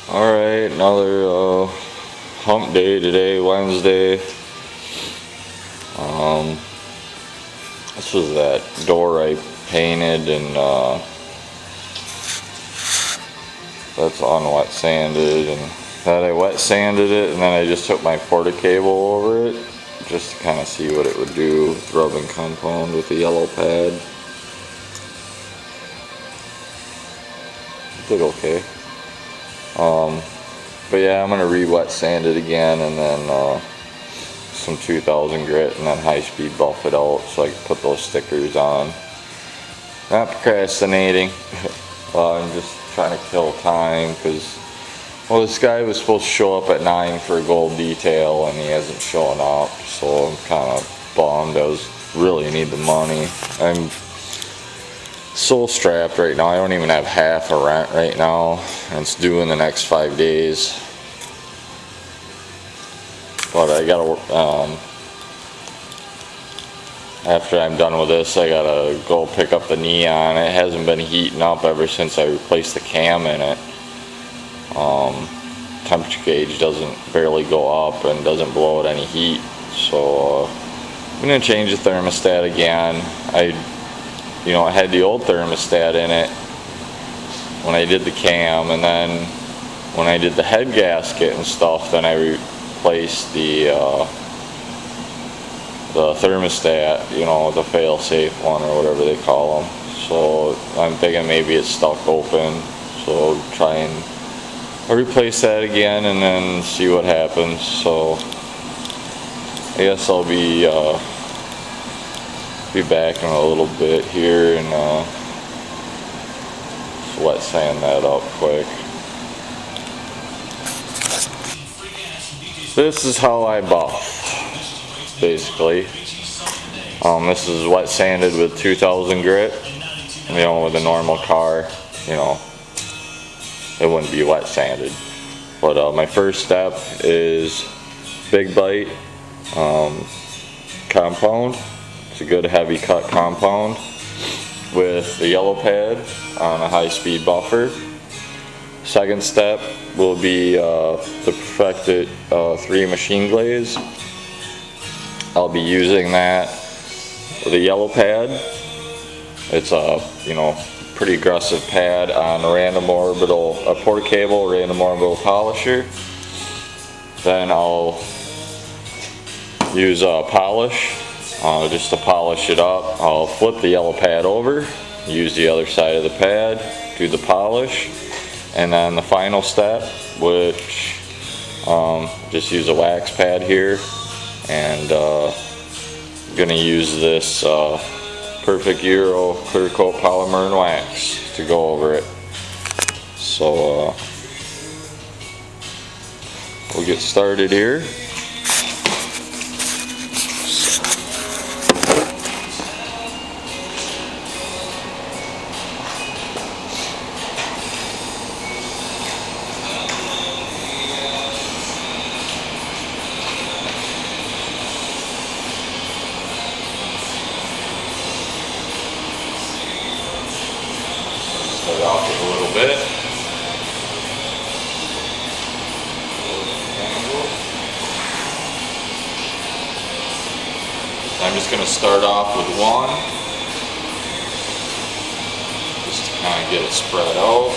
Alright, another hump day today, Wednesday. This was that door I painted, and that's unwet sanded, and that I wet sanded it, and then I just took my porta cable over it just to kind of see what it would do with rubbing compound with the yellow pad. It did okay. But yeah, I'm gonna re-wet sand it again, and then some 2000 grit, and then high speed buff it out so I can put those stickers on. Not procrastinating. I'm just trying to kill time because, well, this guy was supposed to show up at 9 for a gold detail and he hasn't shown up, so I'm kind of bummed. I really need the money. I'm so strapped right now. I don't even have half a rent right now, and it's due in the next 5 days. But I gotta, after I'm done with this, I gotta go pick up the neon. It hasn't been heating up ever since I replaced the cam in it. Temperature gauge doesn't barely go up and doesn't blow out any heat. So I'm gonna change the thermostat again. I had the old thermostat in it when I did the cam, and then when I did the head gasket and stuff, then I replaced the thermostat, the fail-safe one or whatever they call them. So I'm thinking maybe it's stuck open, so I'll try and replace that again and then see what happens. So I guess I'll be back in a little bit here, and just wet sand that up quick. This is how I buff, basically. This is wet sanded with 2000 grit. With a normal car, it wouldn't be wet sanded. But my first step is Big Bite compound. It's a good heavy cut compound with the yellow pad on a high speed buffer. Second step will be the Perfected 3 machine glaze. I'll be using that with a yellow pad. It's a pretty aggressive pad on a random orbital, a porta cable random orbital polisher. Then I'll use a polish just to polish it up. I'll flip the yellow pad over, use the other side of the pad, do the polish, and then the final step, which just use a wax pad here, and I'm gonna use this Perfect Euro clear coat polymer and wax to go over it. So we'll get started here. Start off with a little bit. I'm just going to start off with one, just to kind of get it spread out.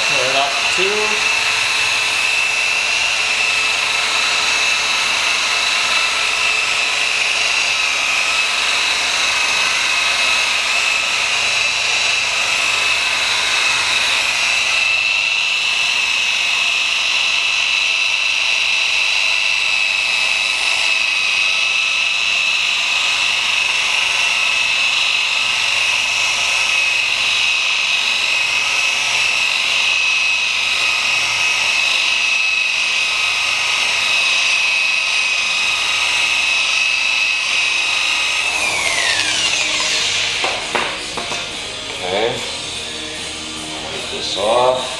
Turn it up to 2. this off.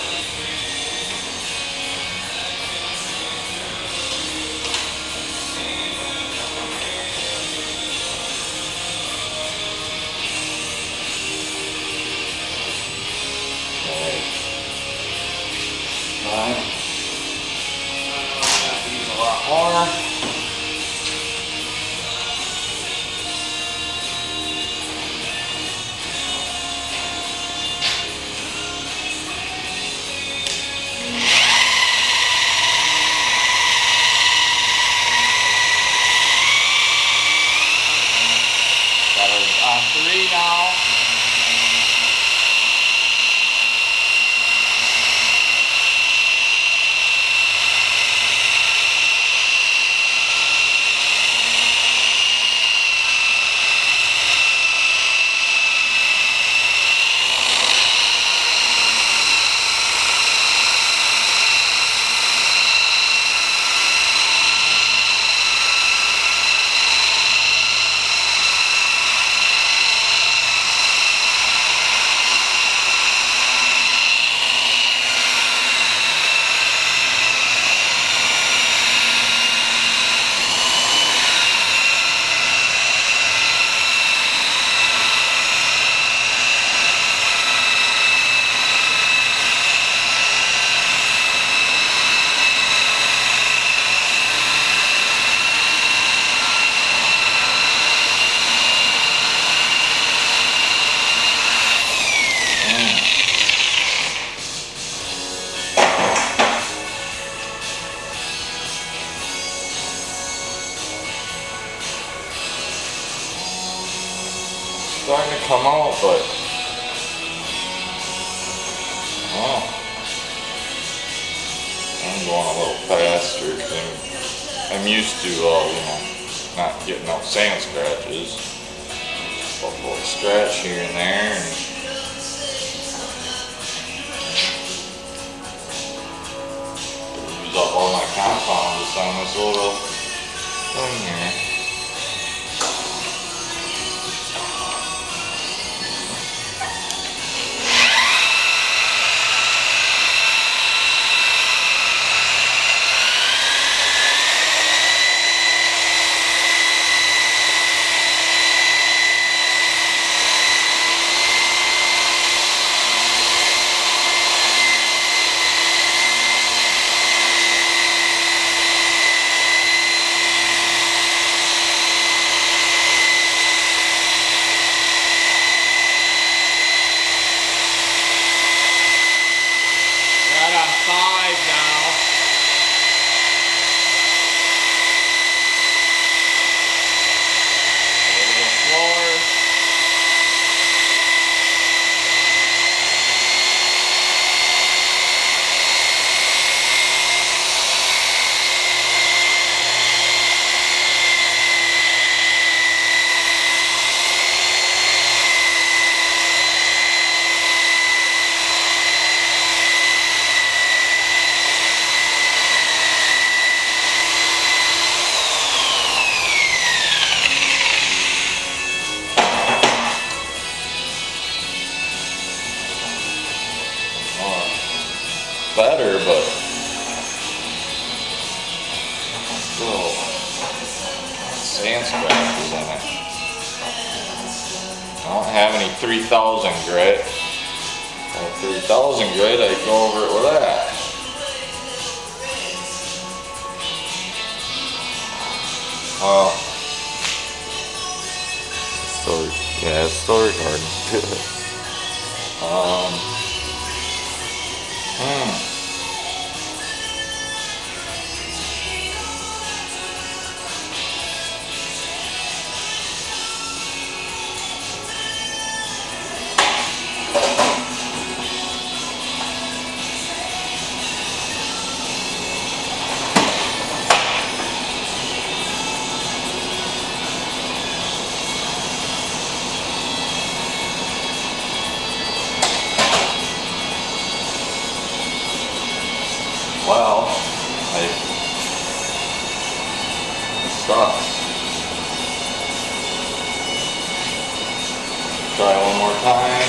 Starting to come out, but oh, I'm going a little faster because I'm used to not getting no sand scratches. Just a little scratch here and there. And use up all my compound just on this little thing here. Better, but still sand scratches in it. I don't have any 3000 grit. At 3000 grit, I'd go over it with that. It's still recording. Well, it sucks. Try one more time.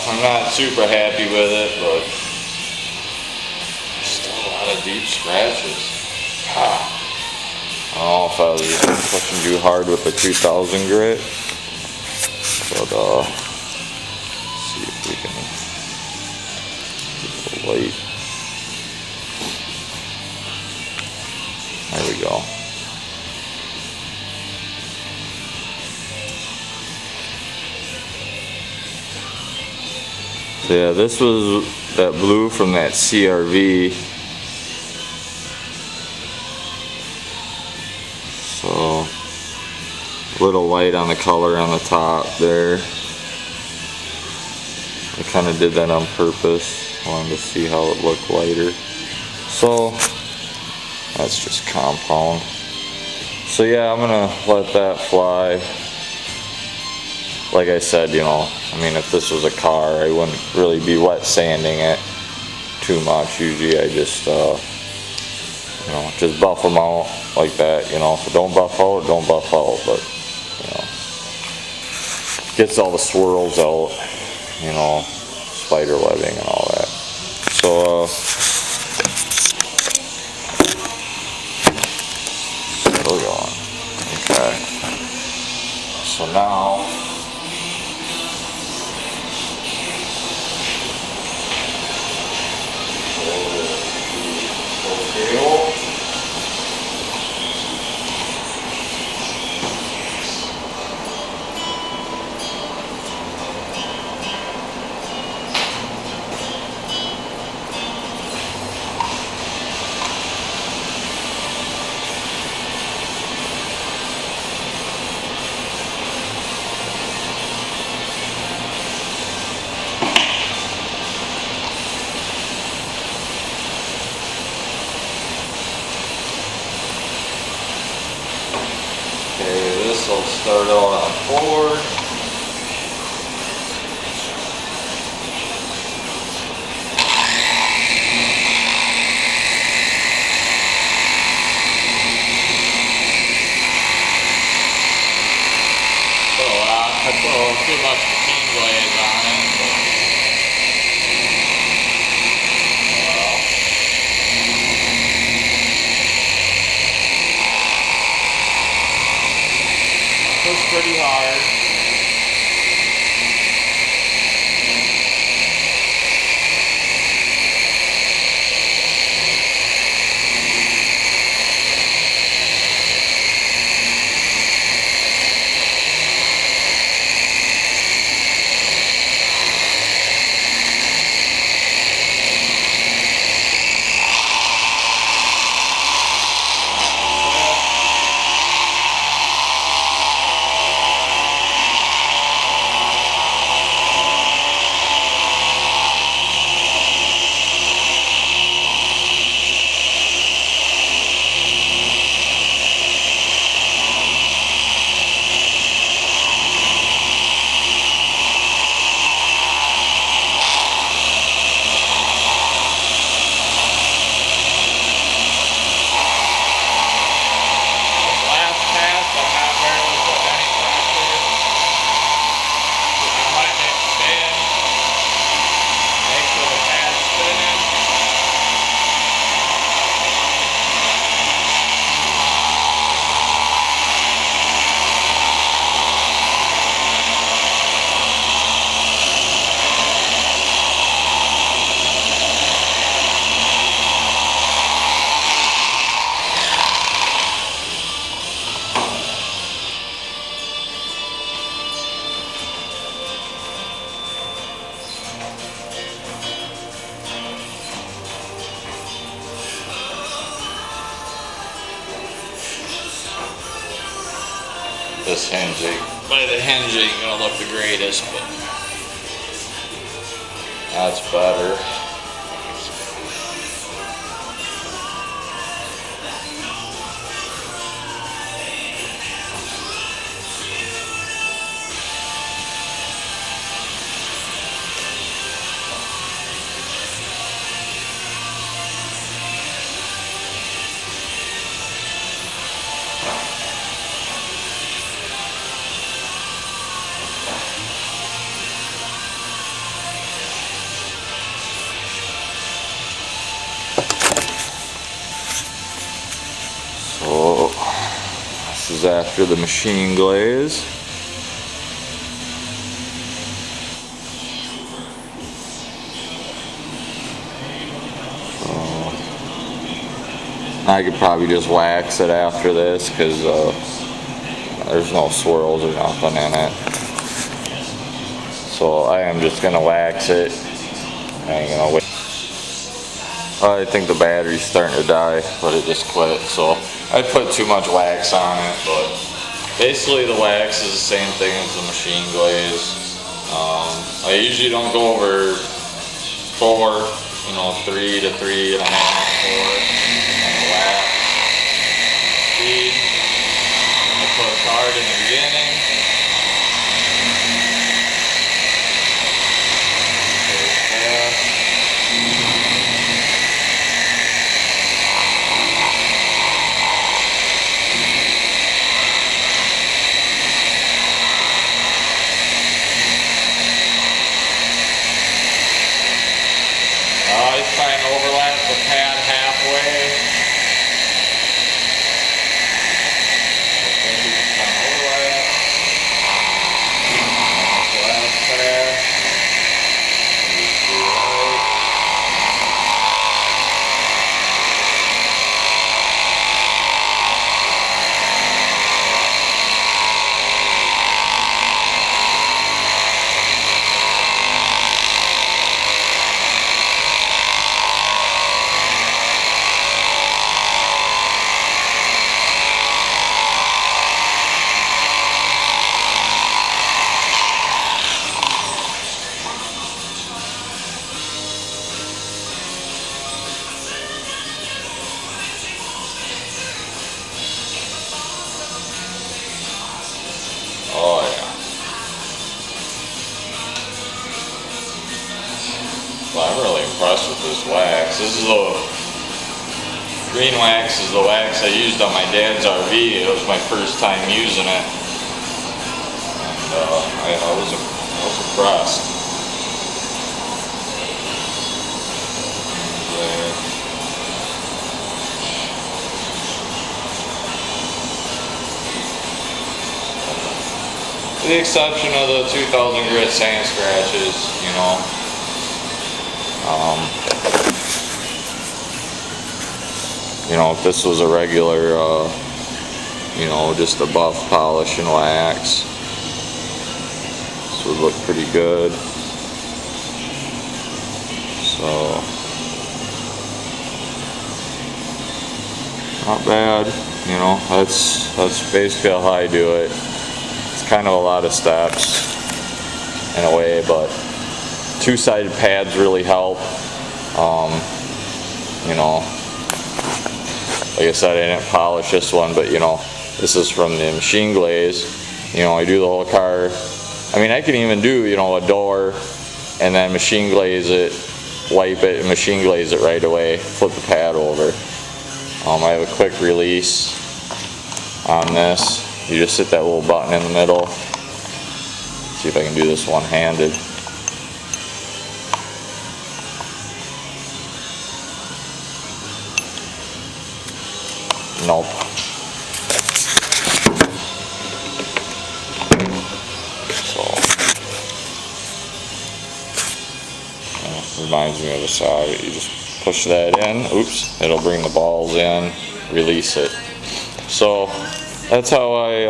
I'm not super happy with it, but still a lot of deep scratches. I don't know if I was pushing too hard with the 2000 grit, but see if we can keep it light. There we go. So yeah, this was that blue from that CRV. So a little light on the color on the top there. I kind of did that on purpose. Wanted to see how it looked lighter. So that's just compound. So yeah, I'm gonna let that fly. Like I said, you know, I mean, if this was a car, I wouldn't really be wet sanding it too much. Usually I just, you know, just buff them out like that, you know. If it don't buff out, don't buff out, but, you know, gets all the swirls out, you know, spider webbing and all that. So, still going. Okay. So now, this will start out on forward. I put too much machine glaze on it. Push pretty hard. This hinge, by the hinge ain't gonna look the greatest, but that's better. This is after the machine glaze. I could probably just wax it after this because there's no swirls or nothing in it. So I am just going to wax it. I ain't gonna wait. I think the battery's starting to die, but it just quit. So I put too much wax on it, but basically the wax is the same thing as the machine glaze. I usually don't go over 4, 3 to 3.5, 4. Speed. I put a card in the beginning. I just try and overlap the pad halfway. Oh yeah. Well, I'm really impressed with this wax. This is the green wax is the wax I used on my dad's RV. It was my first time using it. And I was impressed. With the exception of the 2000 grit sand scratches, if this was a regular, just a buff polish and wax, this would look pretty good. So, not bad, that's basically how I do it. Kind of a lot of steps in a way, but two-sided pads really help. Like I said, I didn't polish this one, but this is from the machine glaze. I do the whole car. I mean, I can even do a door and then machine glaze it, wipe it, and machine glaze it right away, flip the pad over. I have a quick release on this. You just hit that little button in the middle. See if I can do this one-handed. Nope. So, reminds me of a socket. You just push that in. Oops. It'll bring the balls in. Release it. So, that's how I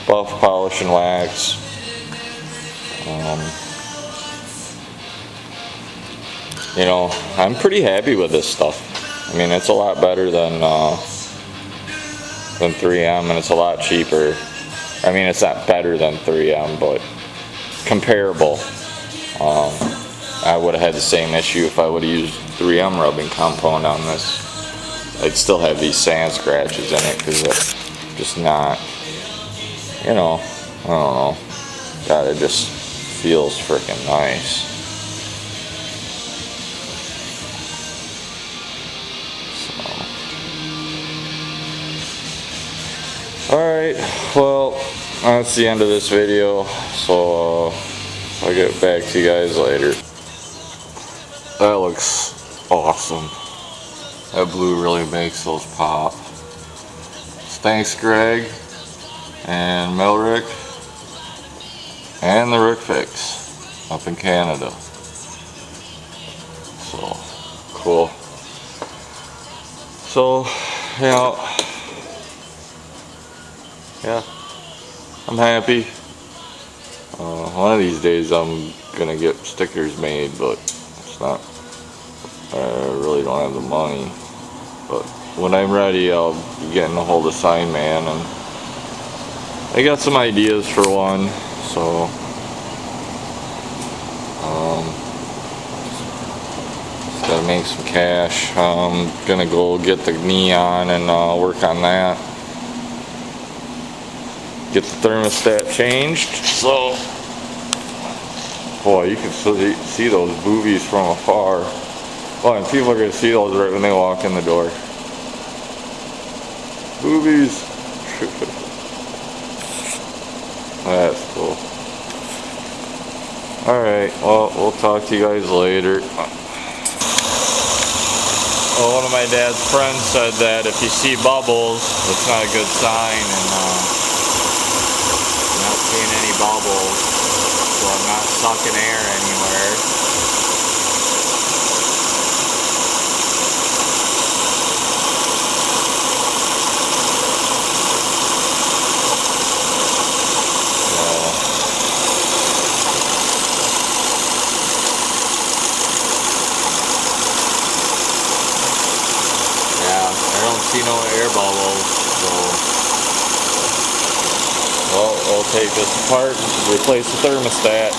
buff, polish, and wax. I'm pretty happy with this stuff. I mean, it's a lot better than 3M, and it's a lot cheaper. I mean, it's not better than 3M, but comparable. I would have had the same issue if I would have used 3M rubbing compound on this. I'd still have these sand scratches in it because it's just not, I don't know. God, it just feels freaking nice. Alright, well, that's the end of this video, so I'll get back to you guys later. That looks awesome. That blue really makes those pop. Thanks, Greg. and Milrick and the Rick Fix up in Canada. So cool. So, you know, yeah, I'm happy. One of these days I'm gonna get stickers made, but it's not, I really don't have the money. But when I'm ready, I'll be getting a hold of Sign Man, and I got some ideas for one, so just gotta make some cash. I'm gonna go get the neon and work on that. Get the thermostat changed. So, boy, you can see those boobies from afar. Well, and people are gonna see those right when they walk in the door. Boobies. That's cool. Alright, well, we'll talk to you guys later. Well, one of my dad's friends said that if you see bubbles, it's not a good sign, and I'm not seeing any bubbles, so I'm not sucking air anywhere. See no air bubbles, so well, we'll take this apart and replace the thermostat.